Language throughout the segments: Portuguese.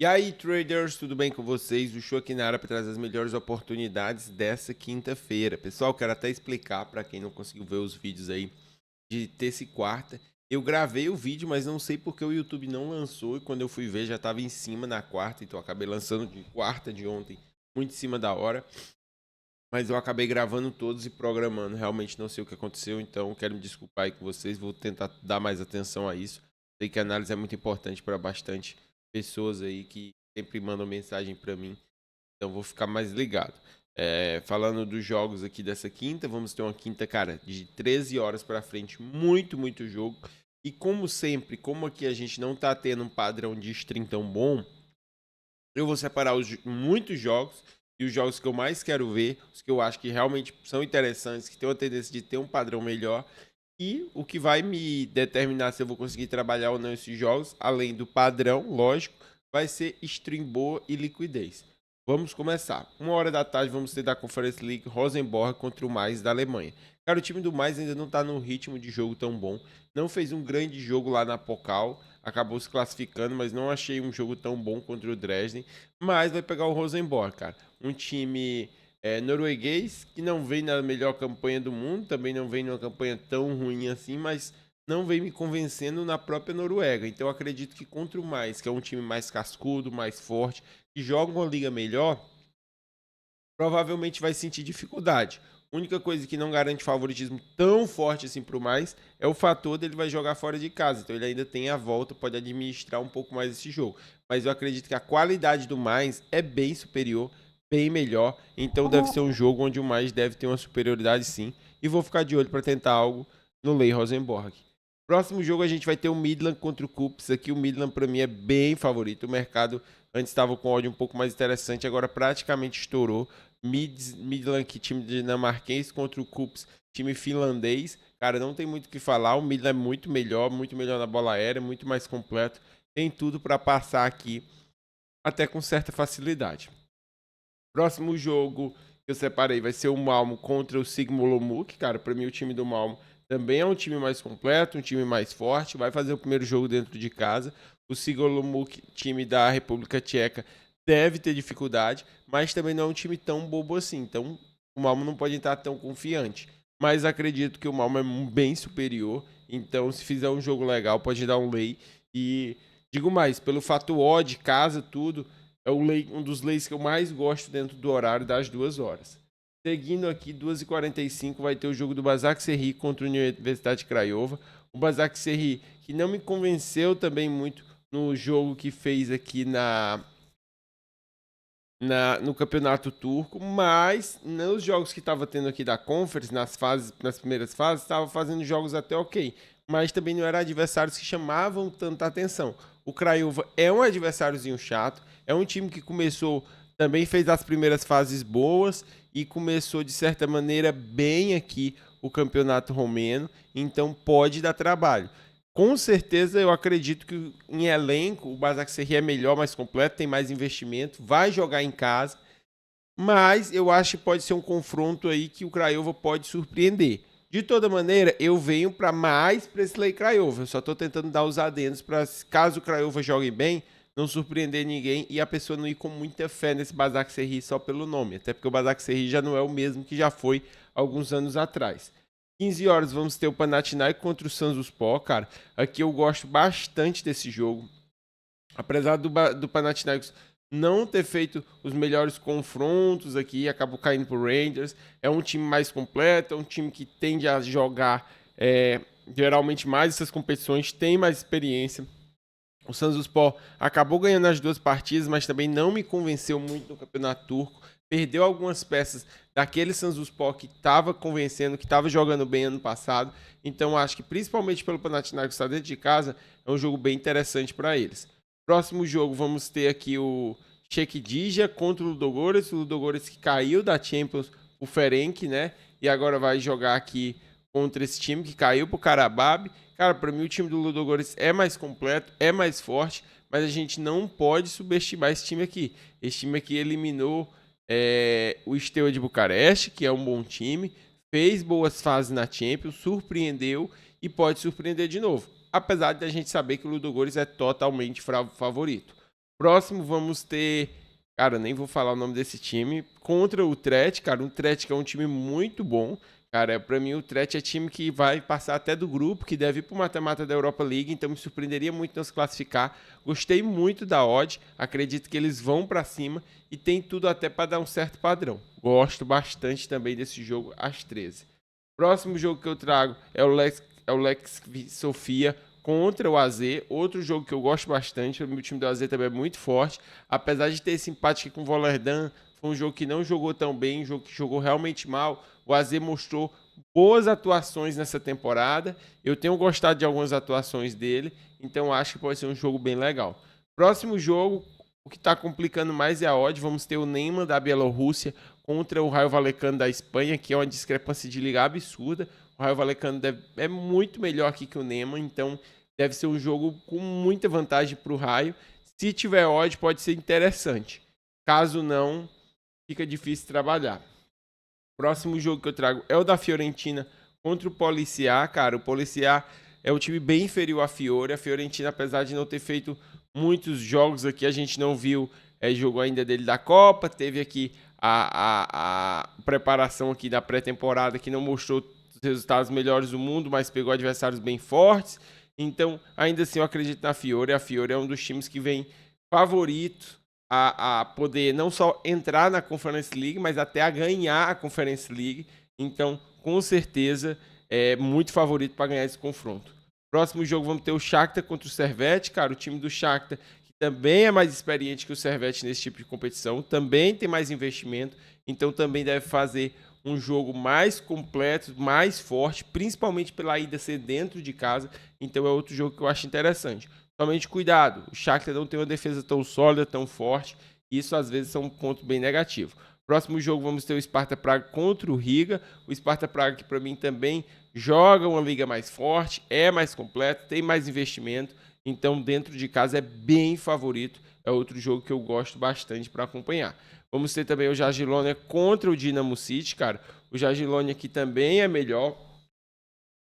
E aí, traders, tudo bem com vocês? O show aqui na área para trazer as melhores oportunidades dessa quinta-feira. Pessoal, quero até explicar para quem não conseguiu ver os vídeos aí de terça e quarta. Eu gravei o vídeo, mas não sei porque o YouTube não lançou e quando eu fui ver já estava em cima na quarta, então eu acabei lançando de quarta de ontem, muito em cima da hora. Mas eu acabei gravando todos e programando. Realmente não sei o que aconteceu, então quero me desculpar aí com vocês. Vou tentar dar mais atenção a isso. Sei que a análise é muito importante para bastante pessoas aí que sempre mandam mensagem para mim. Então vou ficar mais ligado. Falando dos jogos aqui dessa quinta, vamos ter uma quinta, cara, de 13 horas para frente. Muito jogo. E como sempre, como aqui a gente não tá tendo um padrão de stream tão bom, eu vou separar muitos jogos e os jogos que eu mais quero ver, os que eu acho que realmente são interessantes, que têm uma tendência de ter um padrão melhor. E o que vai me determinar se eu vou conseguir trabalhar ou não esses jogos, além do padrão, lógico, vai ser stream boa e liquidez. Vamos começar. 1 hora da tarde vamos ter da Conference League Rosenborg contra o Mais da Alemanha. Cara, o time do Mais ainda não está num ritmo de jogo tão bom. Não fez um grande jogo lá na Pokal. Acabou se classificando, mas não achei um jogo tão bom contra o Dresden. Mas vai pegar o Rosenborg, cara. Um time norueguês que não vem na melhor campanha do mundo. Também não vem numa campanha tão ruim assim, mas não vem me convencendo na própria Noruega. Então eu acredito que contra o Mais, que é um time mais cascudo, mais forte, que joga uma liga melhor, provavelmente vai sentir dificuldade. A única coisa que não garante favoritismo tão forte assim pro Mais é o fator dele vai jogar fora de casa. Então ele ainda tem a volta, pode administrar um pouco mais esse jogo. Mas eu acredito que a qualidade do Mais é bem superior, bem melhor. Então deve ser um jogo onde o Mais deve ter uma superioridade sim. E vou ficar de olho para tentar algo no Lei Rosenborg. Próximo jogo a gente vai ter o Midland contra o Kups. Aqui o Midland para mim é bem favorito. O mercado antes estava com ódio um pouco mais interessante, agora praticamente estourou. Midland, time dinamarquês, contra o Kups, time finlandês. Cara, não tem muito o que falar. O Midland é muito melhor na bola aérea, muito mais completo. Tem tudo para passar aqui, até com certa facilidade. Próximo jogo que eu separei vai ser o Malmo contra o Sigma Olomouc. Cara, para mim o time do Malmo também é um time mais completo, um time mais forte. Vai fazer o primeiro jogo dentro de casa. O Sigma Olomouc, time da República Tcheca, deve ter dificuldade, mas também não é um time tão bobo assim. Então o Malmo não pode estar tão confiante. Mas acredito que o Malmo é bem superior. Então, se fizer um jogo legal, pode dar um lay. E digo mais, pelo fato odd, casa, tudo, é um dos leis que eu mais gosto dentro do horário das 2 horas. Seguindo aqui, 2h45, vai ter o jogo do Basak Serri contra a Universidade Craiova. O Basak Serri, que não me convenceu também muito no jogo que fez aqui no Campeonato Turco, mas nos jogos que estava tendo aqui da Conference, nas primeiras fases, estava fazendo jogos até ok, mas também não eram adversários que chamavam tanta atenção. O Craiova é um adversáriozinho chato, é um time que começou, também fez as primeiras fases boas e começou de certa maneira bem aqui o Campeonato Romeno, então pode dar trabalho. Com certeza eu acredito que em elenco o Basak Serri é melhor, mais completo, tem mais investimento, vai jogar em casa, mas eu acho que pode ser um confronto aí que o Craiova pode surpreender. De toda maneira, eu venho para mais para esse Lei Craiova. Eu só estou tentando dar os adendos para, caso o Craiova jogue bem, não surpreender ninguém e a pessoa não ir com muita fé nesse Basak Serri só pelo nome. Até porque o Basak Serri já não é o mesmo que já foi alguns anos atrás. 15 horas vamos ter o Panathinaikos contra o Sanzuspor, cara. Aqui eu gosto bastante desse jogo. Apesar do Panathinaikos não ter feito os melhores confrontos aqui, acabou caindo pro Rangers. É um time mais completo, é um time que tende a jogar geralmente mais essas competições, tem mais experiência. O Sanzuspor acabou ganhando as 2 partidas, mas também não me convenceu muito no Campeonato Turco. Perdeu algumas peças daquele Sanzuspor que estava convencendo, que estava jogando bem ano passado. Então acho que principalmente pelo Panathinaikos estar dentro de casa, é um jogo bem interessante para eles. Próximo jogo vamos ter aqui o Shekidija contra o Ludogorets. O Ludogorets que caiu da Champions, o Ferenc, né? E agora vai jogar aqui contra esse time que caiu pro Karabab. Cara, para mim o time do Ludogorets é mais completo, é mais forte, mas a gente não pode subestimar esse time aqui. Esse time aqui eliminou o Steaua de Bucareste, que é um bom time, fez boas fases na Champions, surpreendeu e pode surpreender de novo. Apesar de a gente saber que o Ludogorets é totalmente favorito. Próximo vamos ter, cara, nem vou falar o nome desse time, contra o Utrecht, cara, o Utrecht que é um time muito bom. Cara, pra mim o Utrecht é time que vai passar até do grupo, que deve ir pro mata-mata da Europa League, então me surpreenderia muito não se classificar. Gostei muito da odd, acredito que eles vão pra cima e tem tudo até para dar um certo padrão. Gosto bastante também desse jogo às 13. Próximo jogo que eu trago é o Lex Sofia contra o AZ, outro jogo que eu gosto bastante. O meu time do AZ também é muito forte, apesar de ter esse empate aqui com o Volendam. Foi um jogo que não jogou tão bem, um jogo que jogou realmente mal. O AZ mostrou boas atuações nessa temporada. Eu tenho gostado de algumas atuações dele, então acho que pode ser um jogo bem legal. Próximo jogo, o que está complicando mais é a odd. Vamos ter o Neymar da Bielorrússia contra o Raio Vallecano da Espanha, que é uma discrepância de liga absurda. O Raio Vallecano é muito melhor aqui que o Neymar, então deve ser um jogo com muita vantagem para o Raio. Se tiver odd, pode ser interessante. Caso não, fica difícil trabalhar. Próximo jogo que eu trago é o da Fiorentina contra o Policiar. Cara, o Policiar é um time bem inferior à Fiore. A Fiorentina, apesar de não ter feito muitos jogos aqui, a gente não viu jogo ainda dele da Copa. Teve aqui a preparação aqui da pré-temporada que não mostrou os resultados melhores do mundo, mas pegou adversários bem fortes. Então, ainda assim, eu acredito na Fiore. A Fiore é um dos times que vem favorito a poder não só entrar na Conference League, mas até a ganhar a Conference League. Então, com certeza, é muito favorito para ganhar esse confronto. Próximo jogo vamos ter o Shakhtar contra o Servette. Cara, o time do Shakhtar, que também é mais experiente que o Servette nesse tipo de competição, também tem mais investimento, então também deve fazer um jogo mais completo, mais forte, principalmente pela ida ser dentro de casa. Então é outro jogo que eu acho interessante. Somente cuidado, o Shakhtar não tem uma defesa tão sólida, tão forte, isso às vezes é um ponto bem negativo. Próximo jogo vamos ter o Sparta Praga contra o Riga. O Sparta Praga que para mim também joga uma liga mais forte, é mais completo, tem mais investimento, então dentro de casa é bem favorito. É outro jogo que eu gosto bastante para acompanhar. Vamos ter também o Jagiellonia contra o Dinamo City, cara. O Jagiellonia aqui também é melhor.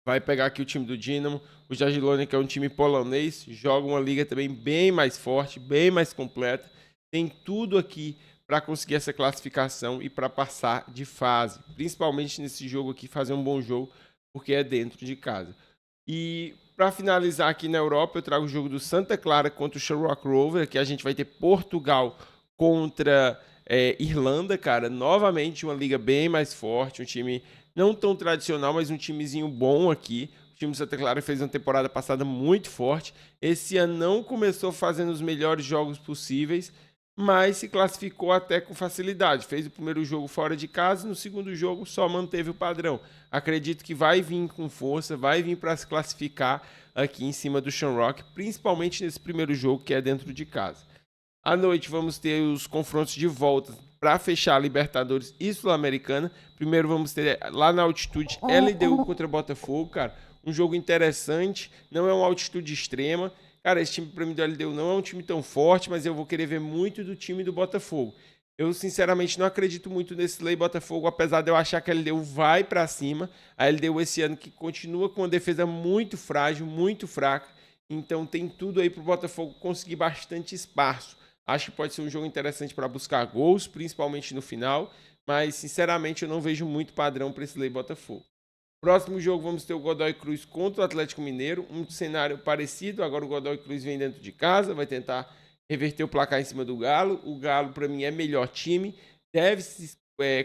Vai pegar aqui o time do Dinamo. O Jagiellonia, que é um time polonês, joga uma liga também bem mais forte, bem mais completa. Tem tudo aqui para conseguir essa classificação e para passar de fase. Principalmente nesse jogo aqui, fazer um bom jogo, porque é dentro de casa. E para finalizar aqui na Europa, eu trago o jogo do Santa Clara contra o Shamrock Rovers, que a gente vai ter Portugal contra Irlanda, cara. Novamente uma liga bem mais forte, um time não tão tradicional, mas um timezinho bom aqui. O time do Santa Clara fez uma temporada passada muito forte. Esse ano não começou fazendo os melhores jogos possíveis, mas se classificou até com facilidade. Fez o primeiro jogo fora de casa, no segundo jogo só manteve o padrão. Acredito que vai vir com força, vai vir para se classificar aqui em cima do Shamrock, principalmente nesse primeiro jogo que é dentro de casa. À noite vamos ter os confrontos de volta para fechar a Libertadores e Sul-Americana. Primeiro vamos ter lá na altitude LDU contra Botafogo, cara. Um jogo interessante, não é uma altitude extrema. Cara, esse time para mim do LDU não é um time tão forte, mas eu vou querer ver muito do time do Botafogo. Eu, sinceramente, não acredito muito nesse Lei Botafogo, apesar de eu achar que a LDU vai para cima. A LDU esse ano que continua com uma defesa muito frágil, muito fraca. Então tem tudo aí para o Botafogo conseguir bastante espaço. Acho que pode ser um jogo interessante para buscar gols, principalmente no final. Mas, sinceramente, eu não vejo muito padrão para esse Lei Botafogo. Próximo jogo vamos ter o Godoy Cruz contra o Atlético Mineiro, um cenário parecido. Agora o Godoy Cruz vem dentro de casa, vai tentar reverter o placar em cima do Galo. O Galo, para mim, é melhor time, deve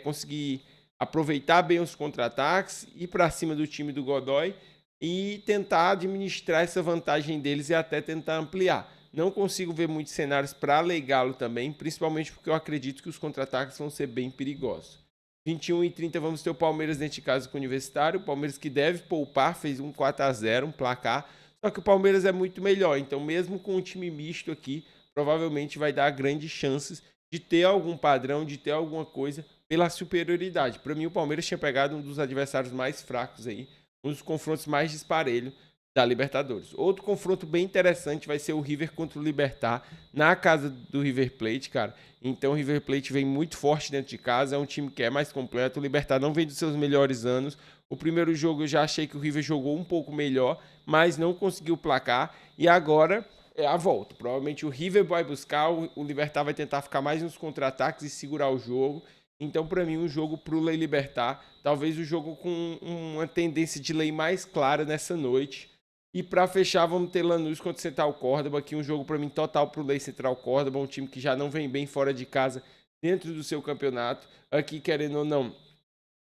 conseguir aproveitar bem os contra-ataques, ir para cima do time do Godoy e tentar administrar essa vantagem deles e até tentar ampliar. Não consigo ver muitos cenários para Galo também, principalmente porque eu acredito que os contra-ataques vão ser bem perigosos. 21h30 vamos ter o Palmeiras dentro de casa com o Universitário. O Palmeiras que deve poupar, fez um 4-0, um placar. Só que o Palmeiras é muito melhor. Então, mesmo com um time misto aqui, provavelmente vai dar grandes chances de ter algum padrão, de ter alguma coisa pela superioridade. Para mim, o Palmeiras tinha pegado um dos adversários mais fracos aí, um dos confrontos mais disparelhos da Libertadores. Outro confronto bem interessante vai ser o River contra o Libertad na casa do River Plate, cara. Então o River Plate vem muito forte dentro de casa, é um time que é mais completo. O Libertad não vem dos seus melhores anos. O primeiro jogo eu já achei que o River jogou um pouco melhor, mas não conseguiu placar. E agora é a volta. Provavelmente o River vai buscar, o Libertad vai tentar ficar mais nos contra-ataques e segurar o jogo. Então, para mim, um jogo pro Lei Libertad, talvez o jogo com uma tendência de lei mais clara nessa noite. E para fechar, vamos ter Lanús contra Central Córdoba, aqui um jogo para mim total pro Lei Central Córdoba, um time que já não vem bem fora de casa dentro do seu campeonato. Aqui, querendo ou não,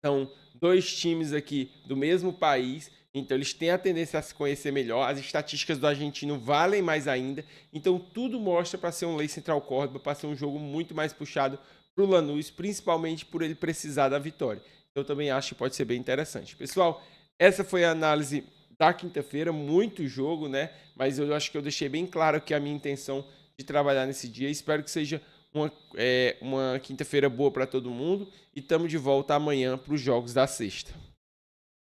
são dois times aqui do mesmo país, então eles têm a tendência a se conhecer melhor. As estatísticas do argentino valem mais ainda, então tudo mostra para ser um Lei Central Córdoba, para ser um jogo muito mais puxado para o Lanús, principalmente por ele precisar da vitória. Eu também acho que pode ser bem interessante. Pessoal, essa foi a análise da quinta-feira, muito jogo, né? Mas eu acho que eu deixei bem claro que a minha intenção de trabalhar nesse dia. Espero que seja uma quinta-feira boa para todo mundo. E estamos de volta amanhã para os jogos da sexta.